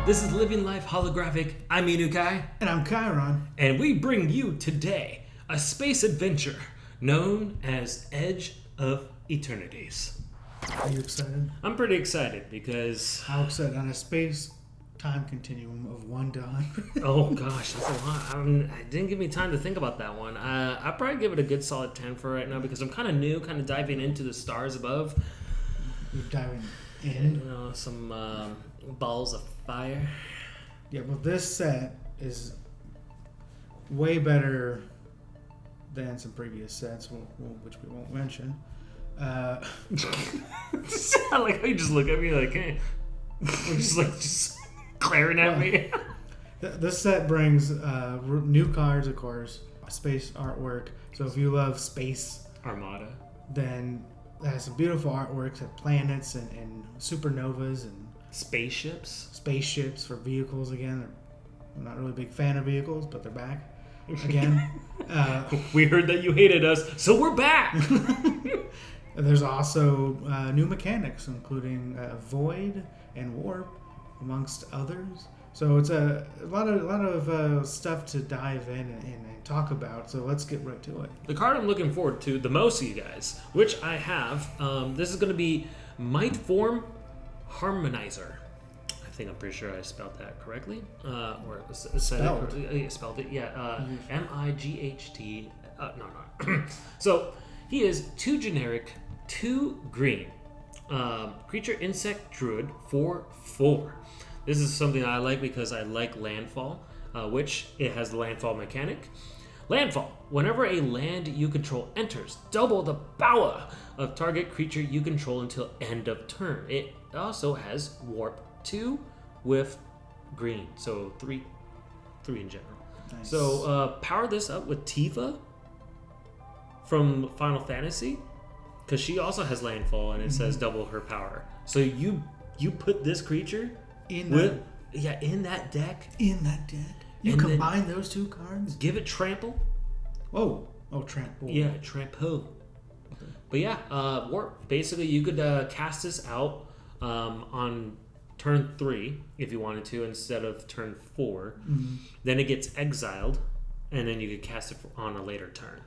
This is Living Life Holographic. I'm Inukai. And I'm Chiron. And we bring you today a space adventure known as Edge of Eternities. Are you excited? I'm pretty excited because... How excited? On a space-time continuum of 1 to 100. Oh gosh, that's a lot. It didn't give me time to think about that one. I'd probably give it a good solid 10 for right now because I'm kind of new, kind of diving into the stars above. You're diving in? You know, some balls of fire. Yeah, well, this set is way better than some previous sets, which we won't mention. I like how you just look at me like, hey. just glaring at me. This set brings new cards, of course, space artwork. So if you love space Armada, then it has some beautiful artworks of planets and supernovas and spaceships for vehicles again. I'm not really a big fan of vehicles, but they're back again. We heard that you hated us, so we're back. There's also new mechanics, including void and warp, amongst others. So it's a lot of stuff to dive in and talk about. So let's get right to it. The card I'm looking forward to the most of you guys, which I have, this is going to be Might Form Harmonizer. I'm pretty sure I spelled that correctly. Or said it. Spelled it, yeah. M-I-G-H-T. No. So, he is 2 generic, 2 green. Creature Insect Druid for 4. This is something I like because I like Landfall, which it has the Landfall mechanic. Landfall. Whenever a land you control enters, double the power of target creature you control until end of turn. It also has Warp 2 with green, so 3 in general. Nice. So power this up with Tifa from Final Fantasy, because she also has Landfall and it says double her power. So you put this creature in that deck. You combine those 2 cards. Give it Trample. Oh, Trample. Yeah, Trample. Okay. But yeah, Warp. Basically, you could cast this out on turn 3 if you wanted to instead of turn 4. Mm-hmm. Then it gets exiled, and then you could cast it on a later turn.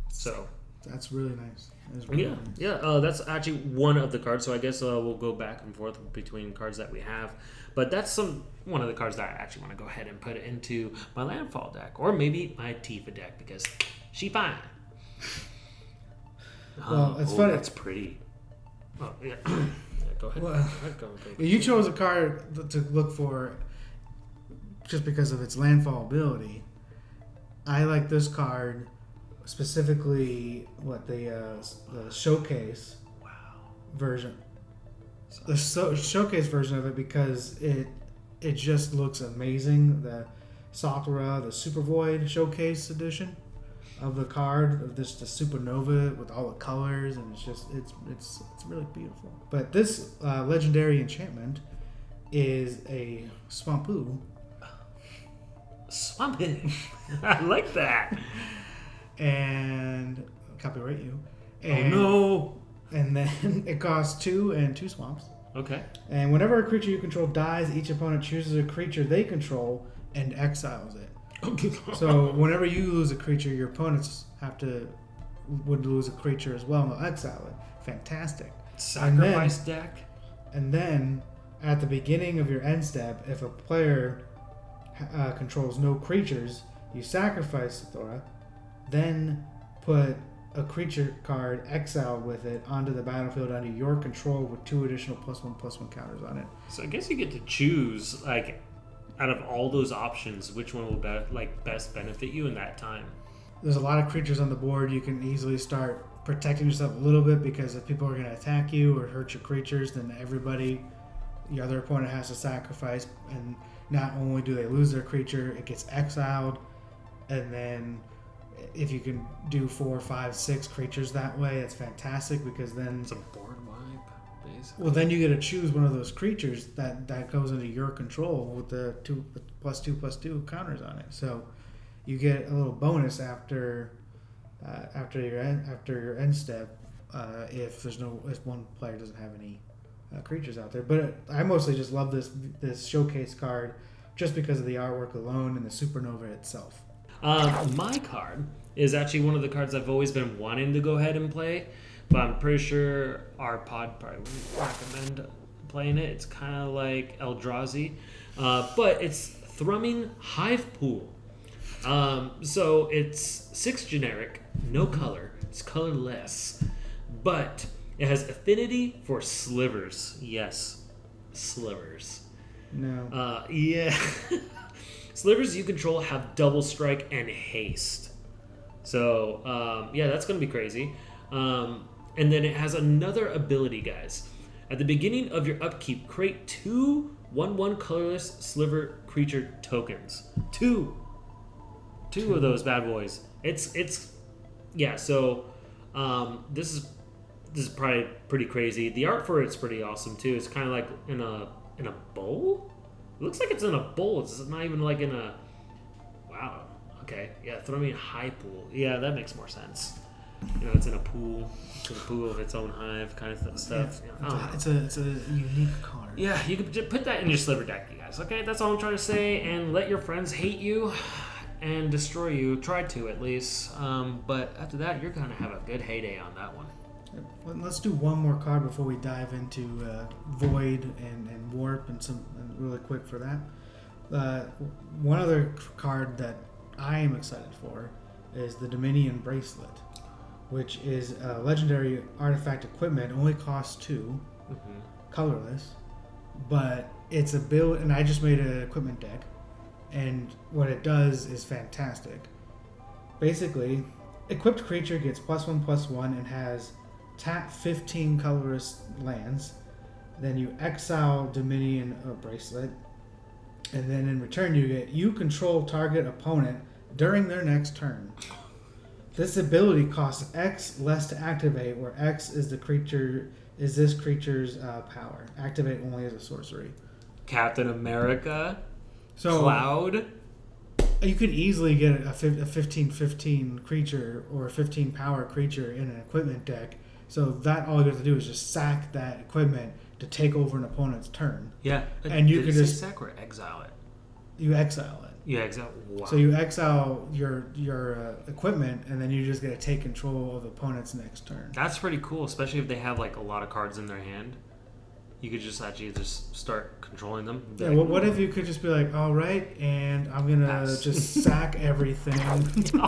So that's really nice. That's actually one of the cards. So I guess we'll go back and forth between cards that we have. But that's one of the cards that I actually want to go ahead and put into my Landfall deck, or maybe my Tifa deck because she fine. Well, it's funny. That's pretty. Oh yeah. Go ahead. Well, you chose a card to look for just because of its landfall ability. I like this card specifically. The showcase version. The showcase version of it because it just looks amazing. The Sakura, the Super Void Showcase edition of the card of the supernova with all the colors, and it's really beautiful. But this legendary enchantment is a Swampu. Swampu. I like that. And copyright you. And, oh no! And then it costs 2 and 2 swamps. Okay. And whenever a creature you control dies, each opponent chooses a creature they control and exiles it. So whenever you lose a creature, your opponents would lose a creature as well and they'll exile it. Fantastic. Sacrifice deck. And then at the beginning of your end step, if a player controls no creatures, you sacrifice Thora, then put a creature card exiled with it onto the battlefield under your control with 2 additional +1/+1 counters on it. So I guess you get to choose, like, out of all those options, which one will best benefit you in that time. There's a lot of creatures on the board. You can easily start protecting yourself a little bit because if people are going to attack you or hurt your creatures, then your other opponent has to sacrifice. And not only do they lose their creature, it gets exiled. And then if you can do 4, 5, 6 creatures that way, it's fantastic because then it's a board wipe, basically. Well, then you get to choose one of those creatures that goes into your control with the +2/+2 counters on it. So you get a little bonus after your end step if one player doesn't have any creatures out there. But I mostly just love this showcase card just because of the artwork alone and the supernova itself. My card is actually one of the cards I've always been wanting to go ahead and play, but I'm pretty sure our pod probably wouldn't recommend playing it. It's kind of like Eldrazi, but it's Thrumming Hive Pool. So it's 6 generic, no color, it's colorless, but it has affinity for slivers. Yes, slivers. No. Yeah. Slivers you control have double strike and haste. So, yeah, that's going to be crazy. And then it has another ability, guys. At the beginning of your upkeep, create 2 1/1 colorless sliver creature tokens. Two of those bad boys. Yeah, so this is probably pretty crazy. The art for it's pretty awesome too. It's kind of like in a bowl. It looks like it's in a bowl. It's not even like in a. Wow. Okay. Yeah. Throw me a high pool. Yeah, that makes more sense. You know, it's in a pool. It's in a pool of its own hive, kind of stuff. Yeah, You know, it's a unique card. yeah, you could just put that in your sliver deck, you guys. Okay, that's all I'm trying to say. And let your friends hate you and destroy you. Try to, at least. But after that, you're gonna have a good heyday on that one. Well, let's do one more card before we dive into Void and Warp and really quick for that. One other card that I am excited for is the Dominion Bracelet, which is a legendary artifact equipment. Only costs 2, colorless, but it's a build. And I just made an equipment deck, and what it does is fantastic. Basically, equipped creature gets +1/+1 and has tap 15 colorless lands. Then you exile Dominion Bracelet, and then in return you control target opponent during their next turn. This ability costs X less to activate, where X is this creature's power. Activate only as a sorcery. Captain America. So Cloud. you could easily get a 15/15 creature or a 15 power creature in an equipment deck. So that all you have to do is just sack that equipment to take over an opponent's turn. Yeah, and you could just sack or exile it. You exile it. Yeah, exile. Wow. So you exile your equipment, and then you just get to take control of the opponent's next turn. That's pretty cool, especially if they have like a lot of cards in their hand. You could just actually just start controlling them. Yeah. Like, Well, what if you could just be like, all right, and I'm gonna just sack everything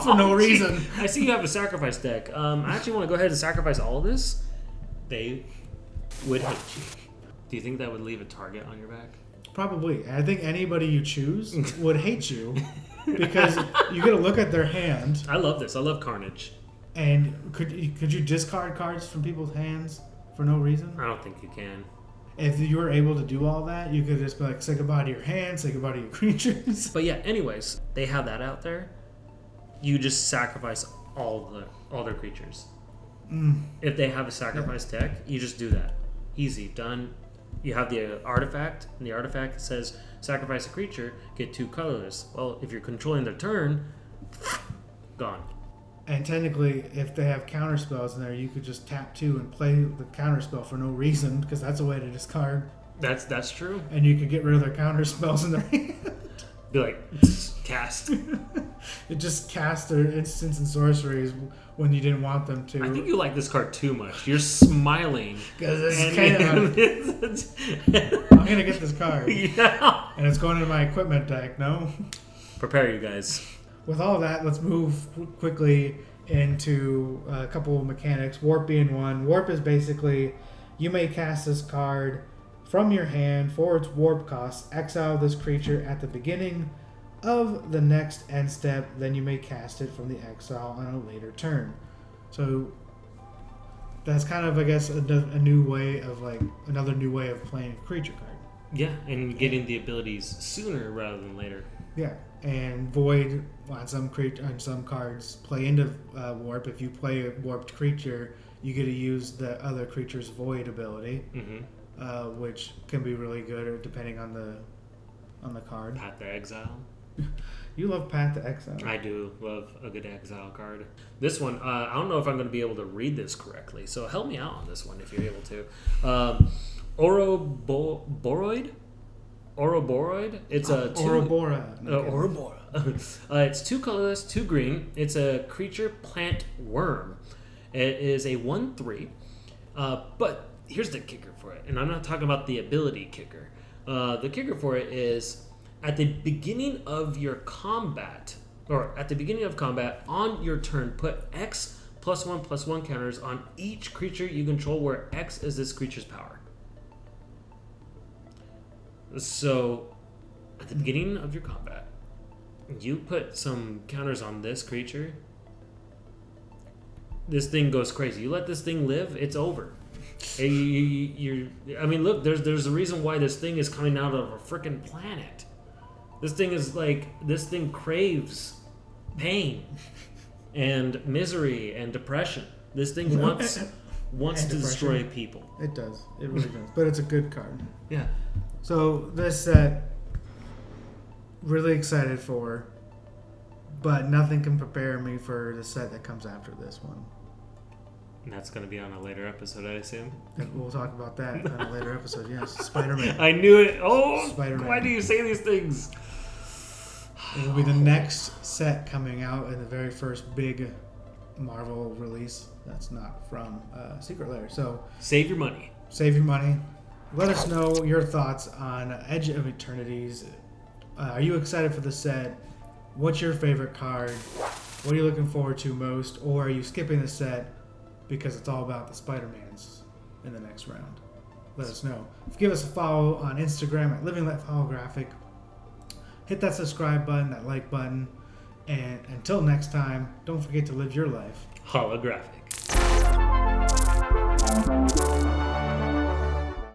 for no reason. I see you have a sacrifice deck. I actually want to go ahead and sacrifice all of this. They would hate you. Do you think that would leave a target on your back? Probably. I think anybody you choose would hate you because you get to look at their hand. I love this. I love Carnage. And could you discard cards from people's hands for no reason? I don't think you can. If you were able to do all that, you could just be like, say goodbye to your hand, say goodbye to your creatures. But yeah, anyways, they have that out there. You just sacrifice all their creatures. If they have a sacrifice deck, you just do that. Easy, done. You have the artifact, and the artifact says sacrifice a creature, get 2 colorless. Well, if you're controlling their turn, gone. And technically, if they have counter spells in there, you could just tap 2 and play the counter spell for no reason, because that's a way to discard. That's true. And you could get rid of their counter spells in their hand. Be like, cast. It just cast their instants and sorceries when you didn't want them to. I think you like this card too much. You're smiling. Because this is I'm going to get this card. Yeah. And it's going into my equipment deck, no? Prepare you guys. With all that, let's move quickly into a couple of mechanics. Warp being one. Warp is basically, you may cast this card from your hand for its warp cost. Exile this creature at the beginning of the next end step. Then you may cast it from the exile on a later turn. So that's kind of, I guess, another new way of playing a creature card. Yeah, and getting the abilities sooner rather than later. Yeah, and Void on some cards play into Warp. If you play a warped creature, you get to use the other creature's Void ability, which can be really good depending on the card. Path to Exile. You love Path to Exile. I do love a good exile card. This one, I don't know if I'm going to be able to read this correctly, so help me out on this one if you're able to. Ouroboros. It's a Ouroboros. Ouroboros. It's 2 colorless, 2 green. It's a creature plant worm. It is a 1/3. But here's the kicker for it, and I'm not talking about the ability kicker. The kicker for it is at the beginning of your combat, or at the beginning of combat on your turn, put X +1/+1 counters on each creature you control, where X is this creature's power. So, at the beginning of your combat, you put some counters on this creature. This thing goes crazy. You let this thing live, it's over. I mean, look, there's a reason why this thing is coming out of a freaking planet. This thing craves pain and misery and depression. This thing wants to destroy people. It does. It really does. But it's a good card. Yeah. So this set, really excited for, but nothing can prepare me for the set that comes after this one. And that's going to be on a later episode, I assume. And we'll talk about that on a later episode. Yes, Spider-Man. I knew it. Oh, Spider-Man. Why do you say these things? It will be the next set coming out in the very first big Marvel release that's not from Secret Lair. So save your money. Save your money. Let us know your thoughts on Edge of Eternities. Are you excited for the set? What's your favorite card? What are you looking forward to most? Or are you skipping the set because it's all about the Spider-Mans in the next round? Let us know. Give us a follow on Instagram at Living Let Holographic. Hit that subscribe button, that like button. And until next time, don't forget to live your life Holographic.